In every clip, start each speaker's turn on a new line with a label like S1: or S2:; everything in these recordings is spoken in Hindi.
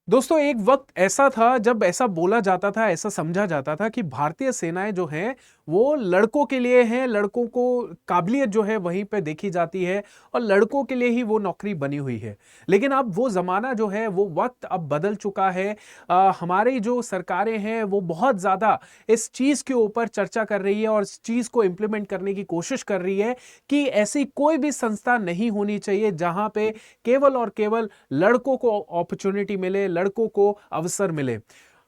S1: दोस्तों एक वक्त ऐसा था जब ऐसा बोला जाता था, ऐसा समझा जाता था कि भारतीय सेनाएं जो हैं वो लड़कों के लिए हैं, लड़कों को काबिलियत जो है वहीं पे देखी जाती है और लड़कों के लिए ही वो नौकरी बनी हुई है। लेकिन अब वो जमाना जो है, वो वक्त अब बदल चुका है। हमारी जो सरकारें हैं वो बहुत ज्यादा इस चीज के ऊपर चर्चा कर रही है और इस चीज को इंप्लीमेंट करने की कोशिश कर रही है कि ऐसी कोई भी संस्था नहीं होनी चाहिए जहां पे केवल और केवल लड़कों को अपॉर्चुनिटी मिले, लड़कों को अवसर मिले।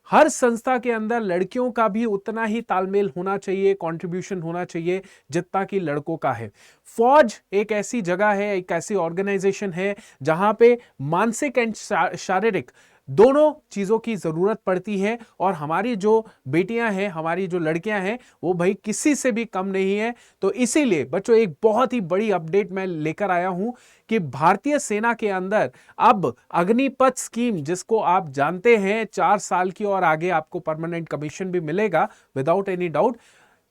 S1: हर संस्था के अंदर लड़कियों का भी उतना ही तालमेल होना चाहिए, कंट्रीब्यूशन होना चाहिए जितना कि लड़कों का है। फौज एक ऐसी जगह है, एक ऐसी ऑर्गेनाइजेशन है जहां पे मानसिक एंड शारीरिक दोनों चीजों की जरूरत पड़ती है। और हमारी जो बेटियां हैं, हमारी जो लड़कियां हैं, वो भाई किसी से भी कम नहीं है। तो इसीलिए बच्चों एक बहुत ही बड़ी अपडेट मैं लेकर आया हूं कि भारतीय सेना के अंदर अब अग्निपथ स्कीम, जिसको आप जानते हैं 4 साल की और आगे आपको परमानेंट कमीशन भी मिलेगा without any doubt,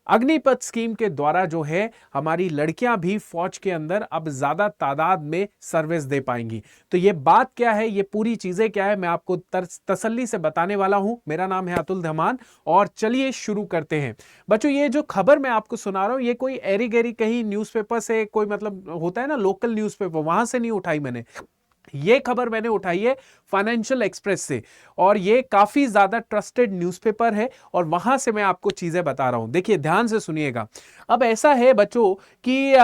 S1: Agnipath scheme के द्वारा जो है हमारी लड़कियां भी फौज के अंदर अब ज्यादा तादाद में सर्विस दे पाएंगी। तो ये बात क्या है, ये पूरी चीजें क्या है, मैं आपको तसल्ली से बताने वाला हूं। मेरा नाम है अतुल धमान और चलिए शुरू करते हैं। बच्चों ये जो खबर मैं आपको सुना रहा हूं, ये कोई एरी गैरी कहीं न्यूज़पेपर से, कोई मतलब होता है ना लोकल न्यूज़पेपर, वहां से नहीं उठाई मैंने। ये खबर मैंने उठाई है फाइनेंशियल एक्सप्रेस से और ये काफी ज्यादा ट्रस्टेड न्यूज़पेपर है और वहां से मैं आपको चीजें बता रहा हूं। देखिए ध्यान से सुनिएगा। अब ऐसा है बच्चों कि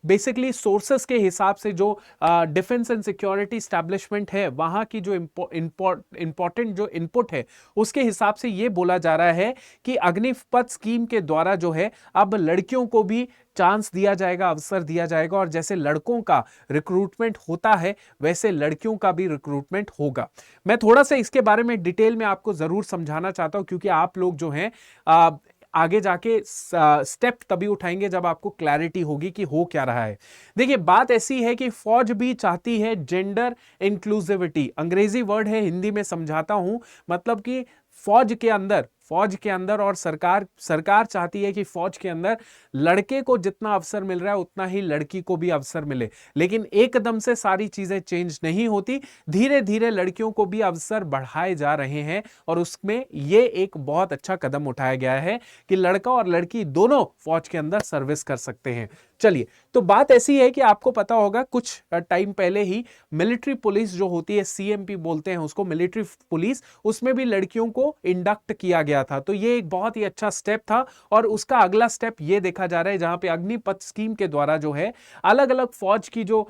S1: बेसिकली सोर्सेस के हिसाब से जो डिफेंस एंड सिक्योरिटी स्टैब्लिशमेंट है, वहां की जो इंपॉर्टेंट जो इनपुट है, उसके हिसाब से ये बोला जा रहा है कि अग्निपथ स्कीम के द्वारा जो है अब लड़कियों को भी चांस दिया जाएगा, अवसर दिया जाएगा। और जैसे लड़कों का रिक्रूटमेंट होता है वैसे लड़कियों का भी रिक्रूटमेंट होगा। मैं थोड़ा सा इसके बारे में डिटेल में आपको जरूर समझाना चाहता हूं, क्योंकि आप लोग जो हैं आगे जाके स्टेप तभी उठाएंगे जब आपको क्लैरिटी होगी कि हो क्या रहा है। देखिए बात ऐसी है कि फौज भी चाहती है जेंडर इंक्लूसिविटी। अंग्रेजी वर्ड है, हिंदी में समझाता हूं। मतलब कि फौज के अंदर और सरकार चाहती है कि फौज के अंदर लड़के को जितना अवसर मिल रहा है उतना ही लड़की को भी अवसर मिले। लेकिन एकदम से सारी चीजें चेंज नहीं होती, धीरे धीरे लड़कियों को भी अवसर बढ़ाए जा रहे हैं और उसमें ये एक बहुत अच्छा कदम उठाया गया है कि लड़का और लड़की दोनों फौज के अंदर सर्विस कर सकते हैं। चलिए, तो बात ऐसी है कि आपको पता होगा कुछ टाइम पहले ही मिलिट्री पुलिस जो होती है, सीएमपी बोलते हैं उसको, मिलिट्री पुलिस, उसमें भी लड़कियों को इंडक्ट किया गया था। तो ये एक बहुत ही अच्छा स्टेप था और उसका अगला स्टेप ये देखा जा रहा है जहां पे अग्निपथ स्कीम के द्वारा जो है अलग अलग फौज की जो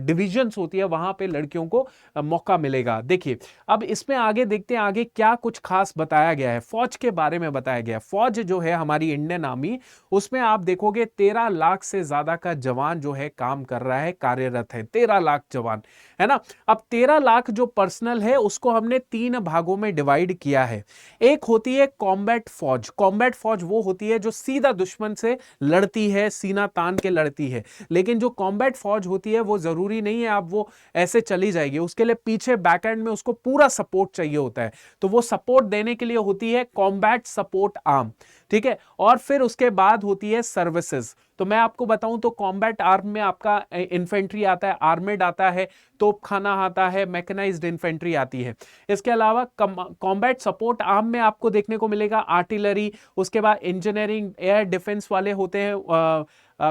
S1: डिविजन्स होती है वहां पे लड़कियों को मौका मिलेगा। देखिए अब इसमें आगे देखते हैं आगे क्या कुछ खास बताया गया है, फौज के बारे में बताया गया है। फौज जो है हमारी इंडियन आर्मी, उसमें आप देखोगे 13 लाख से ज्यादा का जवान जो है काम कर रहा है, कार्यरत है। 13 लाख जवान है ना। अब 13 लाख जो पर्सनल है उसको हमने 3 भागों में डिवाइड किया है। एक होती है कॉम्बैट फौज। कॉम्बैट फौज वो होती है जो सीधा दुश्मन से लड़ती है, सीना तान के लड़ती है। लेकिन जो कॉम्बैट फौज होती है वो जरूरी नहीं है आप वो ऐसे चली जाएगी, उसके लिए पीछे बैकएंड में उसको पूरा सपोर्ट चाहिए होता है। तो वो सपोर्ट देने के लिए होती है कॉम्बैट सपोर्ट आर्म, ठीक है। और फिर उसके बाद होती है सर्विसेज। तो मैं आपको बताऊं तो कॉम्बैट आर्म में आपका इन्फेंट्री आता है, आर्मेड आता है, तोपखाना आता है, मैकेनाइज्ड इन्फेंट्री आती है। इसके अलावा कॉम्बैट सपोर्ट आर्म में आपको देखने को मिलेगा आर्टिलरी, उसके बाद इंजीनियरिंग, एयर डिफेंस वाले होते हैं।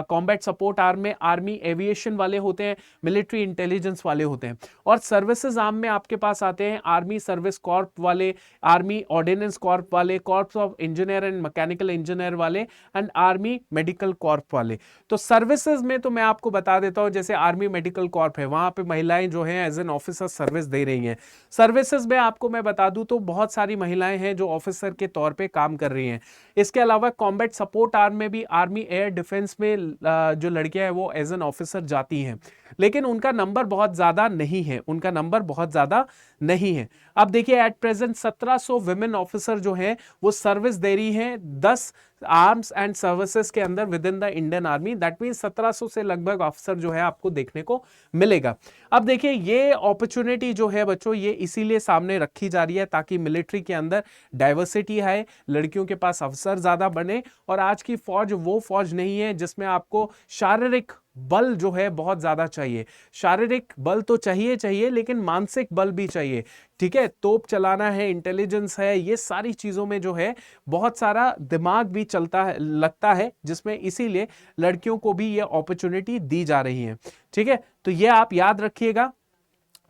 S1: कॉम्बैट सपोर्ट आर्म में आर्मी एविएशन वाले होते हैं, मिलिट्री इंटेलिजेंस वाले होते हैं। और सर्विसेज आर्म में आपके पास आते हैं आर्मी सर्विस कॉर्प वाले, आर्मी ऑर्डिनेंस कॉर्प वाले, corps of engineer and mechanical engineer वाले, एंड आर्मी मेडिकल कॉर्प वाले। तो सर्विसेज में तो मैं आपको बता देता हूं, जैसे आर्मी मेडिकल कॉर्प है, वहां पे महिलाएं जो हैं एज एन ऑफिसर सर्विस दे रही हैं। सर्विसेज में आपको मैं बता दूं तो बहुत सारी महिलाएं हैं जो ऑफिसर के तौर पे काम कर रही हैं। इसके अलावा कॉम्बैट सपोर्ट आर्म में भी आर्मी एयर डिफेंस में जो लड़कियां हैं वो एज एन ऑफिसर जाती हैं, लेकिन उनका नंबर बहुत ज्यादा नहीं है, उनका नंबर बहुत ज्यादा नहीं है। अब देखिए एट प्रेजेंट 1700 विमेन ऑफिसर जो हैं वो सर्विस दे रही हैं 10 आर्म्स एंड सर्विसेज के अंदर with in the Indian army. That mean 1700 से लगभग ऑफिसर जो है आपको देखने को मिलेगा। अब देखिए ये अपॉर्चुनिटी जो है बच्चों, ये इसीलिए सामने रखी जा रही है ताकि मिलिट्री के अंदर डाइवर्सिटी आए, लड़कियों के पास अवसर ज्यादा बने। और आज की फौज वो फौज नहीं है जिसमें आपको शारीरिक बल जो है बहुत ज्यादा चाहिए। शारीरिक बल तो चाहिए चाहिए, लेकिन मानसिक बल भी चाहिए। ठीक है, तोप चलाना है, इंटेलिजेंस है, ये सारी चीजों में जो है बहुत सारा दिमाग भी चलता है, लगता है, जिसमें इसीलिए लड़कियों को भी ये अपॉर्चुनिटी दी जा रही है। ठीक है, तो ये आप याद रखिएगा।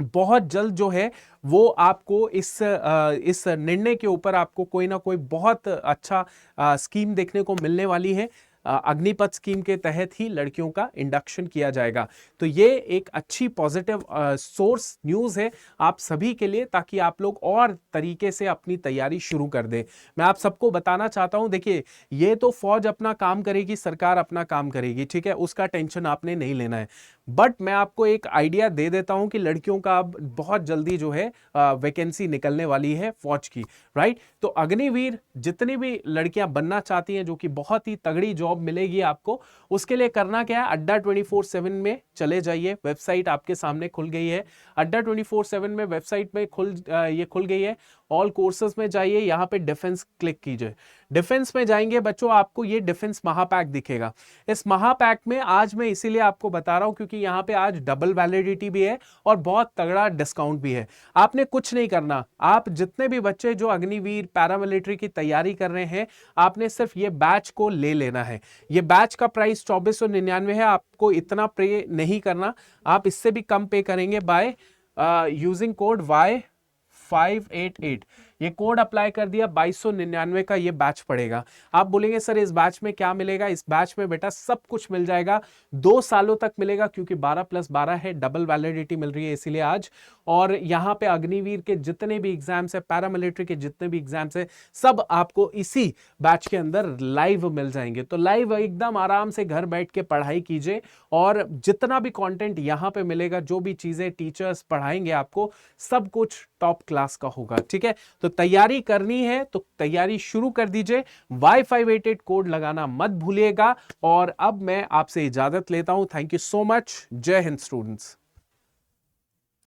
S1: बहुत जल्द जो है वो आपको इस निर्णय के ऊपर आपको कोई ना कोई बहुत अच्छा स्कीम देखने को मिलने वाली है। अग्निपथ स्कीम के तहत ही लड़कियों का इंडक्शन किया जाएगा। तो ये एक अच्छी पॉजिटिव सोर्स न्यूज़ है आप सभी के लिए, ताकि आप लोग और तरीके से अपनी तैयारी शुरू कर दें। मैं आप सबको बताना चाहता हूं, देखिए ये तो फौज अपना काम करेगी, सरकार अपना काम करेगी, ठीक है, उसका टेंशन आपने नहीं लेना है। बट मैं आपको एक आइडिया दे देता हूं कि लड़कियों का अब बहुत जल्दी जो है वैकेंसी निकलने वाली है फौज की, राइट। तो अग्निवीर जितनी भी लड़कियां बनना चाहती हैं, जो कि बहुत ही तगड़ी जॉब मिलेगी आपको, उसके लिए करना क्या है, अड्डा 24/7 में चले जाइए। वेबसाइट आपके सामने खुल गई है, अड्डा 24/7 में वेबसाइट में ये खुल गई है। ऑल कोर्सेज में जाइए, यहां पे डिफेंस क्लिक कीजिए। डिफेंस में जाएंगे बच्चों, आपको ये डिफेंस महापैक दिखेगा। इस महापैक में आज मैं इसीलिए आपको बता रहा हूं क्योंकि यहां पे आज डबल वैलिडिटी भी है और बहुत तगड़ा डिस्काउंट भी है। आपने कुछ नहीं करना, आप जितने भी बच्चे जो अग्निवीर पैरामिलिट्री की तैयारी कर रहे हैं, आपने सिर्फ ये बैच को ले लेना है। ये बैच का प्राइस 2499 है, आपको इतना पे नहीं करना, आप इससे भी कम पे करेंगे बाय यूजिंग कोड Y588। ये कोड अप्लाई कर दिया, 2299 का ये बैच पड़ेगा। आप बोलेंगे सर इस बैच में क्या मिलेगा? इस बैच में बेटा सब कुछ मिल जाएगा, 2 सालों तक मिलेगा, क्योंकि 12+12 है, डबल वैलिडिटी मिल रही है इसीलिए आज। और यहाँ पे अग्निवीर के जितने भी एग्जाम्स है, पैरामिलिट्री के जितने भी एग्जाम्स है, सब आपको इसी बैच के अंदर लाइव मिल जाएंगे। तो लाइव एकदम आराम से घर बैठ के पढ़ाई कीजिए, और जितना भी कंटेंट यहाँ पे मिलेगा, जो भी चीजें टीचर्स पढ़ाएंगे आपको, सब कुछ टॉप क्लास का होगा। ठीक है, तो तैयारी करनी है तो तैयारी शुरू कर दीजिए। Y588 कोड लगाना मत भूलिएगा। और अब मैं आपसे इजाजत लेता हूं। Thank you so much. जय हिंद स्टूडेंट्स।